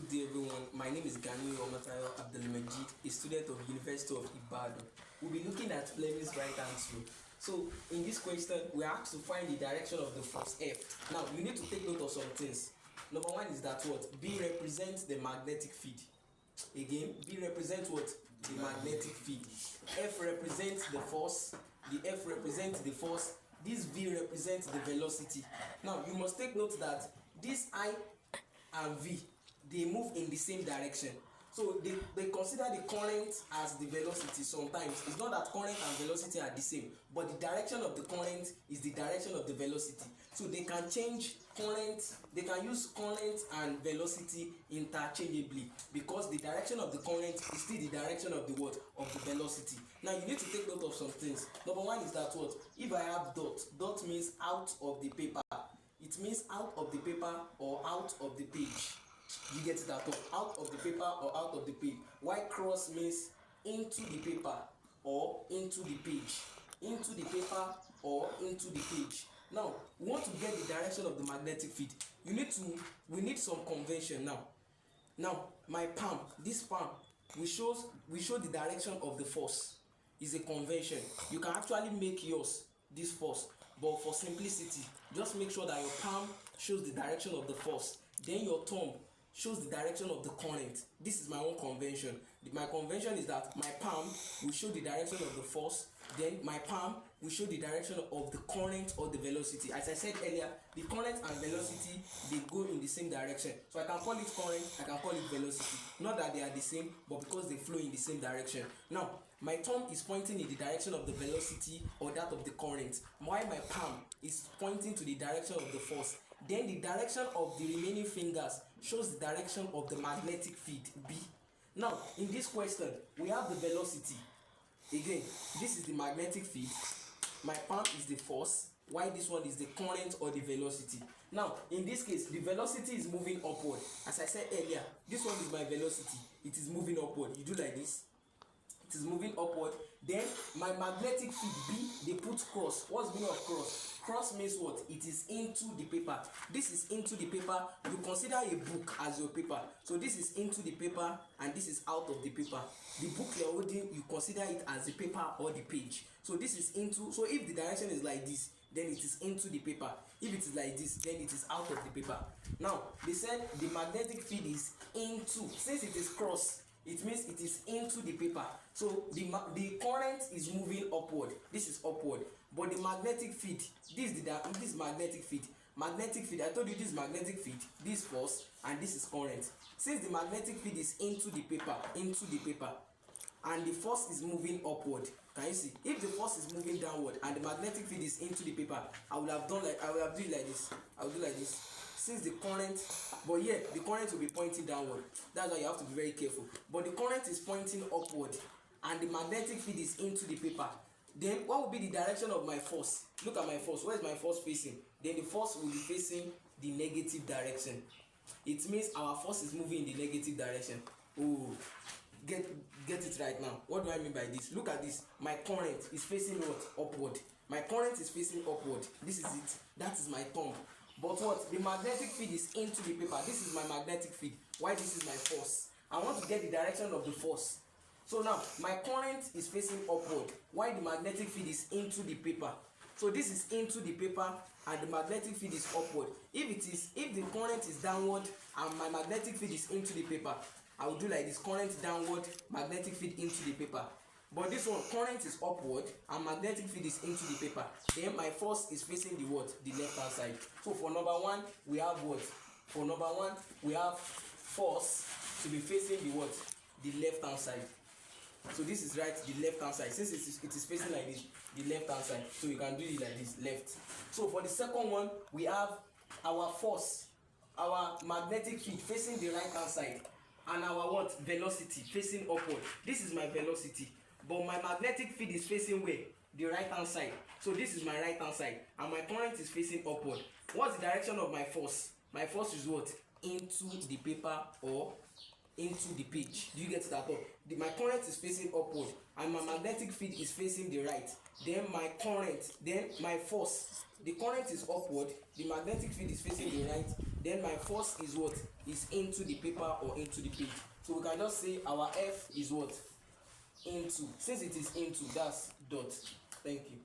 Good day, everyone. My name is Gani Omatayo Abdelmajid, a student of University of Ibadan. We'll be looking at Flemming's right hand rule. So, in this question, we are asked to find the direction of the force F. Now, you need to take note of some things. Number one is that what? B represents the magnetic field. Again, B represents what? The magnetic field. F represents the force. The F represents the force. This V represents the velocity. Now, you must take note that this I and V, they move in the same direction. So they consider the current as the velocity sometimes. It's not that current and velocity are the same, but the direction of the current is the direction of the velocity. So they can change current, they can use current and velocity interchangeably because the direction of the current is still the direction of the what? Of the velocity. Now you need to take note of some things. Number one is that what? If I have dot means out of the paper. It means out of the paper or out of the page. You get it at all? Out of the paper or out of the page. While cross means into the paper or into the page. Into the paper or into the page. Now, we want to get the direction of the magnetic field. We need some convention now. Now, my palm, this palm, we show the direction of the force. Is a convention. You can actually make yours this force, but for simplicity, just make sure that your palm shows the direction of the force, then your thumb shows the direction of the current. This is my own convention. My convention is that my palm will show the direction of the force, then my palm will show the direction of the current or the velocity. As I said earlier, the current and velocity, they go in the same direction. So I can call it current, I can call it velocity. Not that they are the same, but because they flow in the same direction. Now, my thumb is pointing in the direction of the velocity or that of the current, while my palm is pointing to the direction of the force. Then the direction of the remaining fingers shows the direction of the magnetic field, B. Now, in this question, we have the velocity. Again, this is the magnetic field. My palm is the force, while this one is the current or the velocity. Now, in this case, the velocity is moving upward. As I said earlier, this one is my velocity. It is moving upward. You do like this. It is moving upward. Then my magnetic field B, they put cross. What's the meaning of cross? Cross means what? It is into the paper. This is into the paper. You consider a book as your paper. So this is into the paper and this is out of the paper. The book you're holding, you consider it as the paper or the page. So this is into. So if the direction is like this, then it is into the paper. If it is like this, then it is out of the paper. Now, they said the magnetic field is into. Since it is cross, it means it is into the paper. So the current is moving upward. This is upward. But the magnetic field, this is magnetic field. Magnetic field, I told you this magnetic field, this force, and this is current. Since the magnetic field is into the paper, and the force is moving upward, can you see? If the force is moving downward and the magnetic field is into the paper, I will have done it like this. I will do like this. Since the current, but yeah, the current will be pointing downward. That's why you have to be very careful. But the current is pointing upward and the magnetic field is into the paper. Then what will be the direction of my force? Look at my force. Where is my force facing? Then the force will be facing the negative direction. It means our force is moving in the negative direction. Oh, get it right now. What do I mean by this? Look at this. My current is facing what? Upward. My current is facing upward. This is it. That is my thumb. But what? The magnetic field is into the paper. This is my magnetic field. Why this is my force? I want to get the direction of the force. So now, my current is facing upward, while the magnetic field is into the paper. So this is into the paper and the magnetic field is upward. If the current is downward and my magnetic field is into the paper, I will do like this: current downward, magnetic field into the paper. But this one, current is upward and magnetic field is into the paper. Then my force is facing the what? The left hand side. So for number one, we have what? For number one, we have force to be facing the what? The left hand side. So this is right, the left hand side. Since it is facing like this, the left hand side. So you can do it like this, left. So for the second one, we have our force, our magnetic field facing the right hand side, and our what? Velocity facing upward. This is my velocity, but my magnetic field is facing where? The right hand side. So this is my right hand side, and my current is facing upward. What's the direction of my force? My force is what? Into the paper or into the page. Do you get it at all? My current is facing upward and my magnetic field is facing the right. Then my force, the current is upward, the magnetic field is facing the right, then my force is what? Is into the paper or into the page. So we can just say our F is what? Into. Since it is into, that's dot. Thank you.